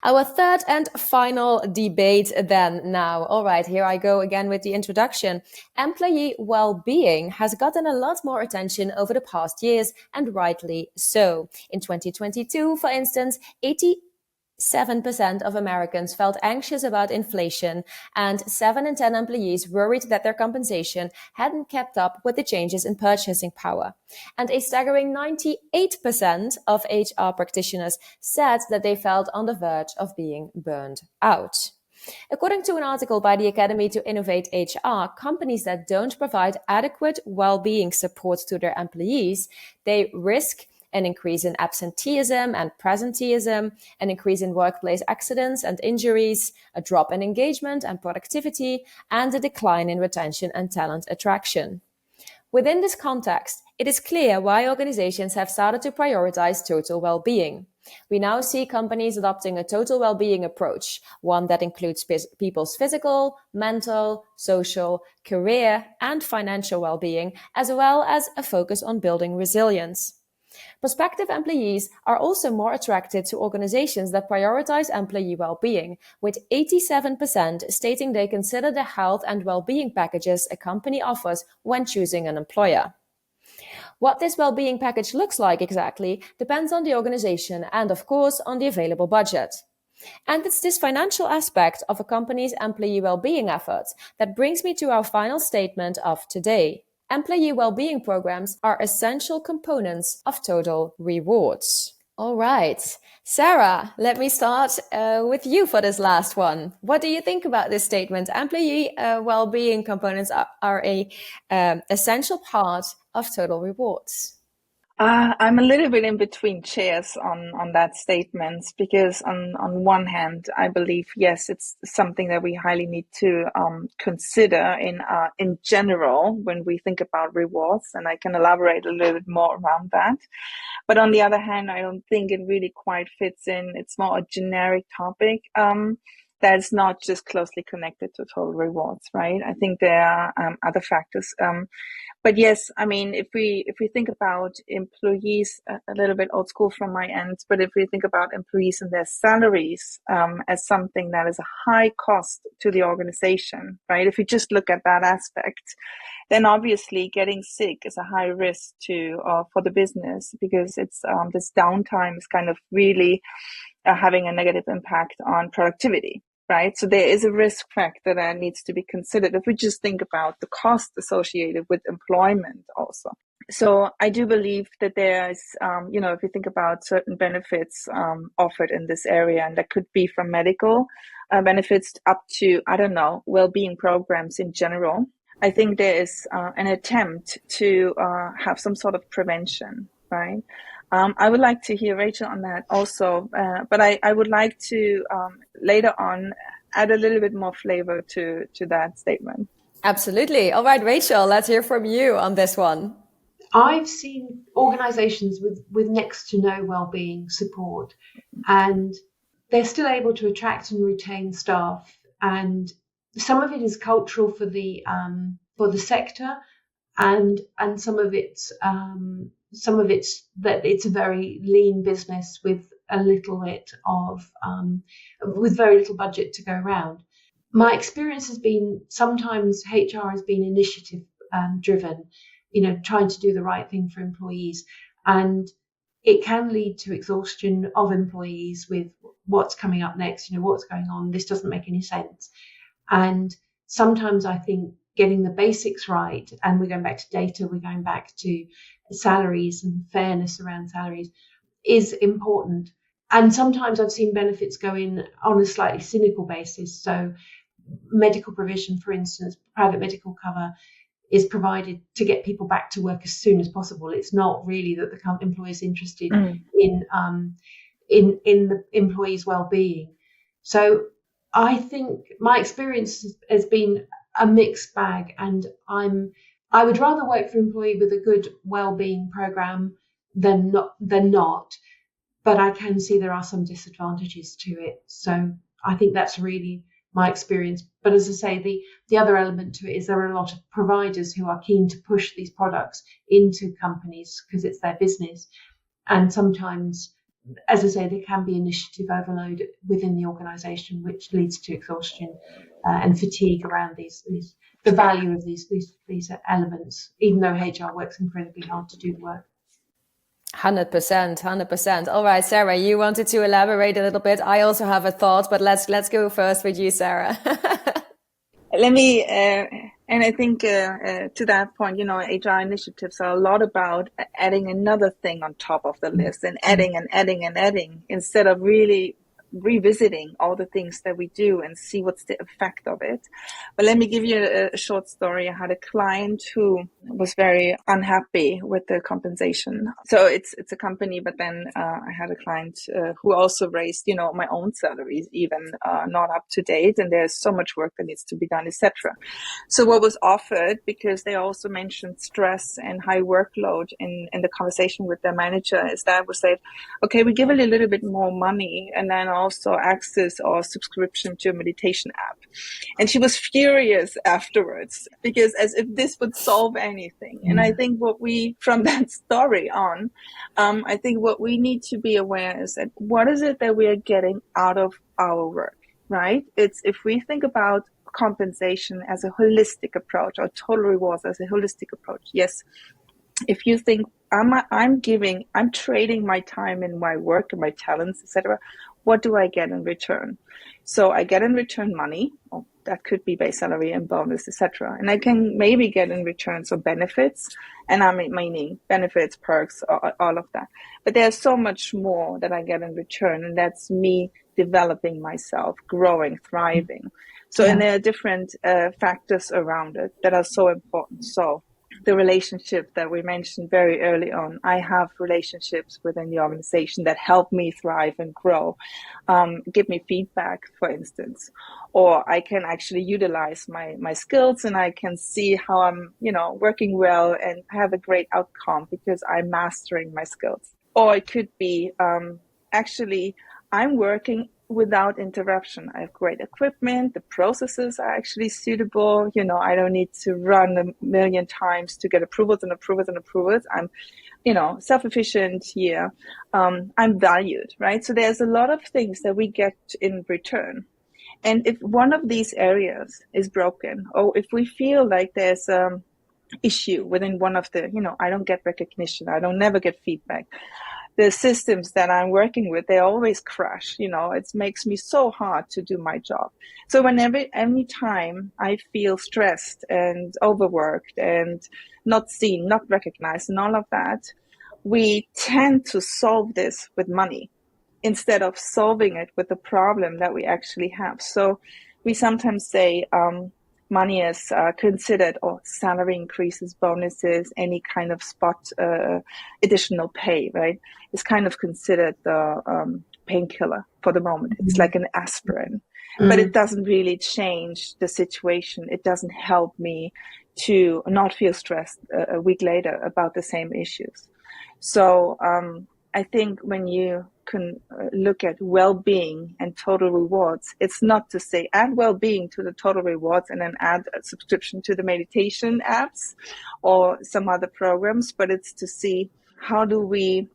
Our third and final debate then now. All right, here I go again with the introduction. Employee well-being has gotten a lot more attention over the past years, and rightly so. In 2022, for instance, 87% of Americans felt anxious about inflation, and 7 in 10 employees worried that their compensation hadn't kept up with the changes in purchasing power. And a staggering 98% of HR practitioners said that they felt on the verge of being burned out. According to an article by the Academy to Innovate HR, companies that don't provide adequate well-being support to their employees, they risk an increase in absenteeism and presenteeism, an increase in workplace accidents and injuries, a drop in engagement and productivity, and a decline in retention and talent attraction. Within this context, it is clear why organizations have started to prioritize total well-being. We now see companies adopting a total well-being approach, one that includes people's physical, mental, social, career, and financial well-being, as well as a focus on building resilience. Prospective employees are also more attracted to organizations that prioritize employee well-being, with 87% stating they consider the health and well-being packages a company offers when choosing an employer. What this well-being package looks like exactly depends on the organization and, of course, on the available budget. And it's this financial aspect of a company's employee well-being efforts that brings me to our final statement of today. Employee well-being programs are essential components of total rewards. All right. Sarah, let me start with you for this last one. What do you think about this statement? Employee well-being components are a essential part of total rewards. I'm a little bit in between chairs on that statement, because on one hand, I believe, yes, it's something that we highly need to consider in general when we think about rewards, and I can elaborate a little bit more around that. But on the other hand, I don't think it really quite fits in. It's more a generic topic that's not just closely connected to total rewards, right? I think there are other factors. But yes, I mean, if we think about employees, a little bit old school from my end, but if we think about employees and their salaries as something that is a high cost to the organization, right? If you just look at that aspect, then obviously getting sick is a high risk for the business, because it's this downtime is kind of really having a negative impact on productivity. Right. So there is a risk factor that needs to be considered if we just think about the cost associated with employment also. So I do believe that there's, if you think about certain benefits offered in this area, and that could be from medical benefits up to, well-being programs in general. I think there is an attempt to have some sort of prevention, right? I would like to hear Rachel on that also, but I would like to later on add a little bit more flavor to that statement. Absolutely. All right, Rachel, let's hear from you on this one. I've seen organizations with next to no well-being support, and they're still able to attract and retain staff. And some of it is cultural for the sector, and some of it's that it's a very lean business with a little bit of with very little budget to go around. My experience has been sometimes HR has been initiative driven, trying to do the right thing for employees, and it can lead to exhaustion of employees with what's coming up next, what's going on, this doesn't make any sense. And sometimes I think getting the basics right, and we're going back to data, we're going back to salaries and fairness around salaries, is important. And sometimes I've seen benefits go in on a slightly cynical basis. So medical provision, for instance, private medical cover is provided to get people back to work as soon as possible. It's not really that the employer is interested in the employee's well-being. So I think my experience has been a mixed bag, and I would rather work for an employee with a good well-being program then they're not. But I can see there are some disadvantages to it. So I think that's really my experience. But as I say, the other element to it is there are a lot of providers who are keen to push these products into companies because it's their business. And sometimes, as I say, there can be initiative overload within the organisation, which leads to exhaustion and fatigue around the value of these elements, even though HR works incredibly hard to do the work. 100%. All right, Sarah, you wanted to elaborate a little bit. I also have a thought, but let's go first with you, Sarah. Let me, and I think to that point, HR initiatives are a lot about adding another thing on top of the list and adding and adding and adding instead of really revisiting all the things that we do and see what's the effect of it. But let me give you a short story. I had a client who was very unhappy with the compensation. So it's a company, but then I had a client who also raised, my own salaries, even not up to date. And there's so much work that needs to be done, etc. So what was offered, because they also mentioned stress and high workload in the conversation with their manager, is that we said, okay, we give a little bit more money and then also access or subscription to a meditation app. And she was furious afterwards because as if this would solve anything. And I think from that story on, I think what we need to be aware is that what is it that we are getting out of our work, right? It's if we think about compensation as a holistic approach or total rewards as a holistic approach. Yes. If you think I'm trading my time and my work and my talents, etc., what do I get in return? So I get in return money, or that could be base salary and bonus, etc. And I can maybe get in return some benefits, and I'm meaning benefits, perks, all of that. But there's so much more that I get in return, and that's me developing myself, growing, thriving. So, and there are different factors around it that are so important. So the relationship that we mentioned very early on, I have relationships within the organization that help me thrive and grow, give me feedback, for instance, or I can actually utilize my skills and I can see how I'm, working well and have a great outcome because I'm mastering my skills. Or it could be actually I'm working without interruption. I have great equipment. The processes are actually suitable. I don't need to run a million times to get approvals and approvals and approvals. I'm, self-efficient here. I'm valued, right? So there's a lot of things that we get in return. And if one of these areas is broken, or if we feel like there's issue within one of the, I don't get recognition, I don't never get feedback, the systems that I'm working with, they always crash. It makes me so hard to do my job. So any time I feel stressed and overworked and not seen, not recognized and all of that, we tend to solve this with money instead of solving it with the problem that we actually have. So we sometimes say, money is considered, or salary increases, bonuses, any kind of spot additional pay, right? It's kind of considered the painkiller for the moment. It's like an aspirin, but it doesn't really change the situation. It doesn't help me to not feel stressed a week later about the same issues. So I think when you can look at well-being and total rewards, it's not to say add well-being to the total rewards and then add a subscription to the meditation apps or some other programs, but it's to see how do we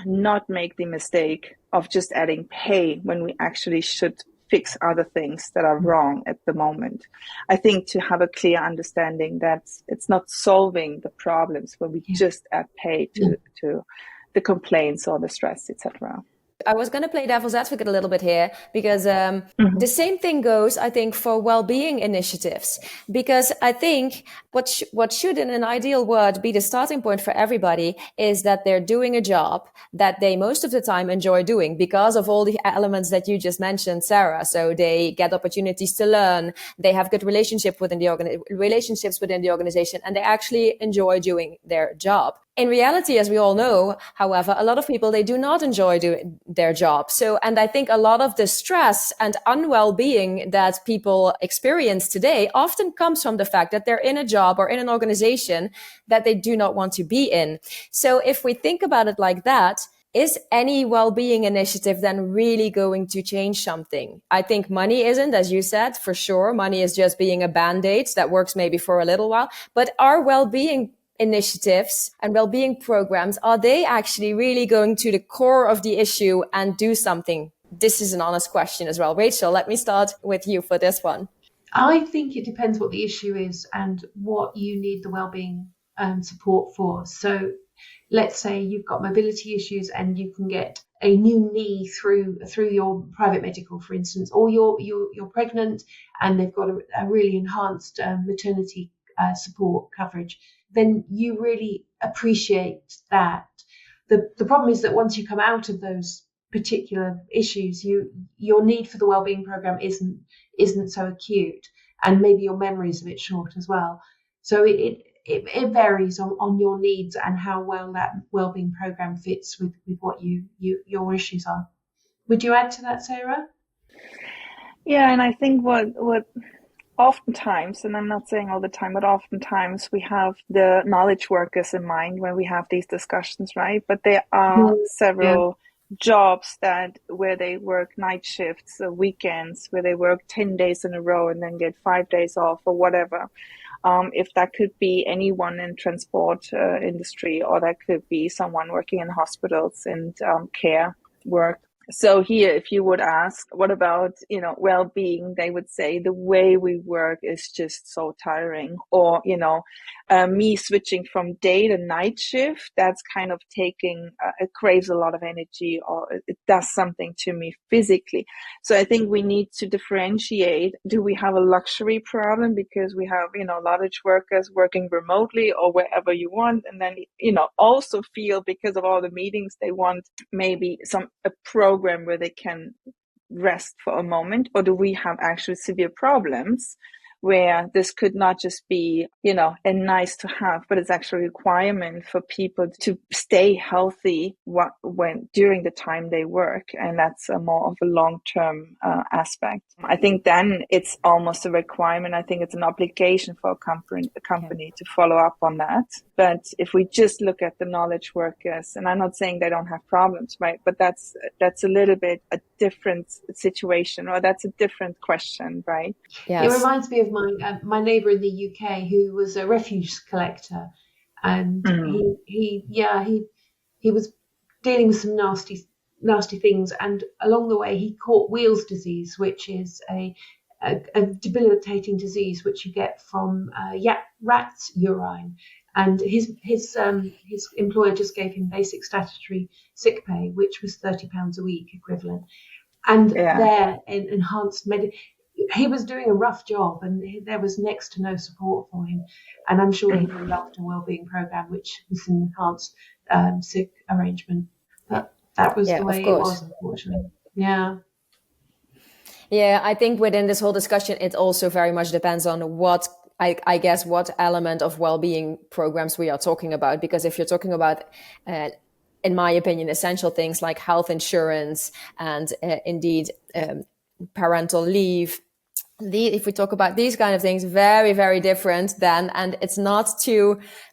not make the mistake of just adding pay when we actually should fix other things that are wrong at the moment. I think to have a clear understanding that it's not solving the problems when we just add pay to the complaints or the stress, etc. I was going to play devil's advocate a little bit here because the same thing goes, I think, for well-being initiatives. Because I think what should, in an ideal world, be the starting point for everybody is that they're doing a job that they most of the time enjoy doing because of all the elements that you just mentioned, Sarah. So they get opportunities to learn, they have good relationships within the organization, and they actually enjoy doing their job. In reality, as we all know, however, a lot of people, they do not enjoy doing their job. So, and I think a lot of the stress and unwell-being that people experience today often comes from the fact that they're in a job or in an organization that they do not want to be in. So if we think about it like that, is any well-being initiative then really going to change something? I think money isn't, as you said, for sure. Money is just being a band-aid that works maybe for a little while, but our well-being initiatives and well-being programs, are they actually really going to the core of the issue and do something? This is an honest question as well. Rachel, let me start with you for this one. I think it depends what the issue is and what you need the wellbeing support for. So let's say you've got mobility issues and you can get a new knee through your private medical, for instance, or you're pregnant and they've got a really enhanced maternity support coverage, then you really appreciate that. The problem is that once you come out of those particular issues, your need for the wellbeing program isn't so acute, and maybe your memory is a bit short as well. So it varies on your needs and how well that wellbeing program fits with what your issues are. Would you add to that, Sarah? Yeah, and I think what oftentimes, and I'm not saying all the time, but oftentimes we have the knowledge workers in mind when we have these discussions, right? But there are several jobs where they work night shifts, weekends, where they work 10 days in a row and then get 5 days off or whatever. If that could be anyone in transport industry, or that could be someone working in hospitals and care work. So here, if you would ask, what about, well-being, they would say the way we work is just so tiring. Or, me switching from day to night shift, that's kind of it craves a lot of energy, or it does something to me physically. So I think we need to differentiate. Do we have a luxury problem because we have, knowledge workers working remotely or wherever you want, and then, also feel, because of all the meetings, they want maybe a program where they can rest for a moment? Or do we have actually severe problems where this could not just be, a nice to have, but it's actually a requirement for people to stay healthy during the time they work? And that's more of a long-term aspect. I think then it's almost a requirement. I think it's an obligation for a company to follow up on that. But if we just look at the knowledge workers, and I'm not saying they don't have problems, right? But that's a little bit a different situation, or that's a different question, right? Yes. It reminds me of my neighbour in the UK who was a refuse collector, and he was dealing with some nasty things, and along the way he caught Wheals disease, which is a debilitating disease which you get from rat's urine. And his employer just gave him basic statutory sick pay, which was £30 a week equivalent, and their enhanced he was doing a rough job, and there was next to no support for him. And I'm sure he would have loved a wellbeing program, which was an enhanced sick arrangement. But that was the way it was, unfortunately. Yeah. Yeah, I think within this whole discussion, it also very much depends on what element of well-being programs we are talking about. Because if you're talking about, in my opinion, essential things like health insurance and indeed parental leave, if we talk about these kind of things, very, very different then. And it's not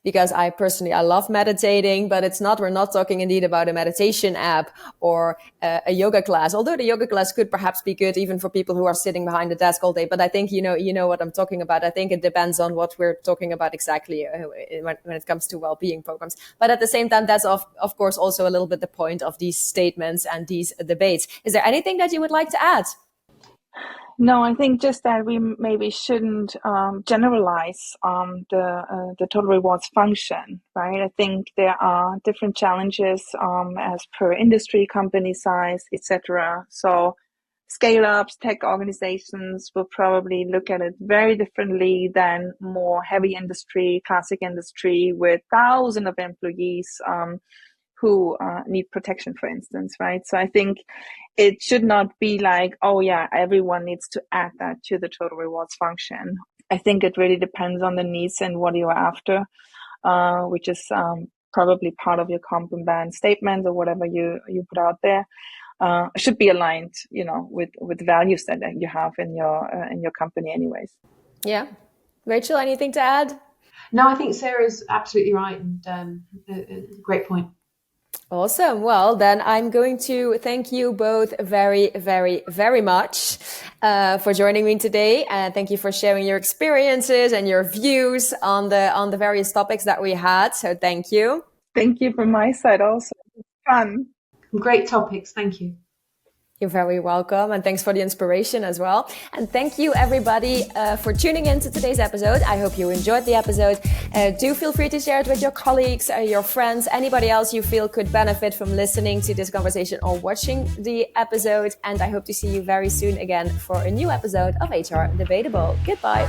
because I love meditating, but we're not talking indeed about a meditation app or a yoga class, although the yoga class could perhaps be good even for people who are sitting behind a desk all day. But I think, you know what I'm talking about. I think it depends on what we're talking about exactly when it comes to well-being programs. But at the same time, that's of course also a little bit the point of these statements and these debates. Is there anything that you would like to add? No, I think just that we maybe shouldn't generalize the total rewards function, right? I think there are different challenges as per industry, company size, etc. So scale-ups, tech organizations will probably look at it very differently than more heavy industry, classic industry with thousands of employees who need protection, for instance, right? So I think it should not be like, oh yeah, everyone needs to add that to the total rewards function. I think it really depends on the needs and what you're after, which is probably part of your comp and ban statement or whatever you put out there, should be aligned, with values that you have in your company, anyways. Yeah, Rachel, anything to add? No, I think Sarah's absolutely right, and great point. Awesome. Well, then I'm going to thank you both very, very, very much for joining me today, and thank you for sharing your experiences and your views on the various topics that we had. So, thank you. Thank you from my side also. It's fun. Great topics. Thank you. You're very welcome, and thanks for the inspiration as well. And thank you, everybody, for tuning in to today's episode. I hope you enjoyed the episode. Do feel free to share it with your colleagues, your friends, anybody else you feel could benefit from listening to this conversation or watching the episode. And I hope to see you very soon again for a new episode of HR Debatable. Goodbye.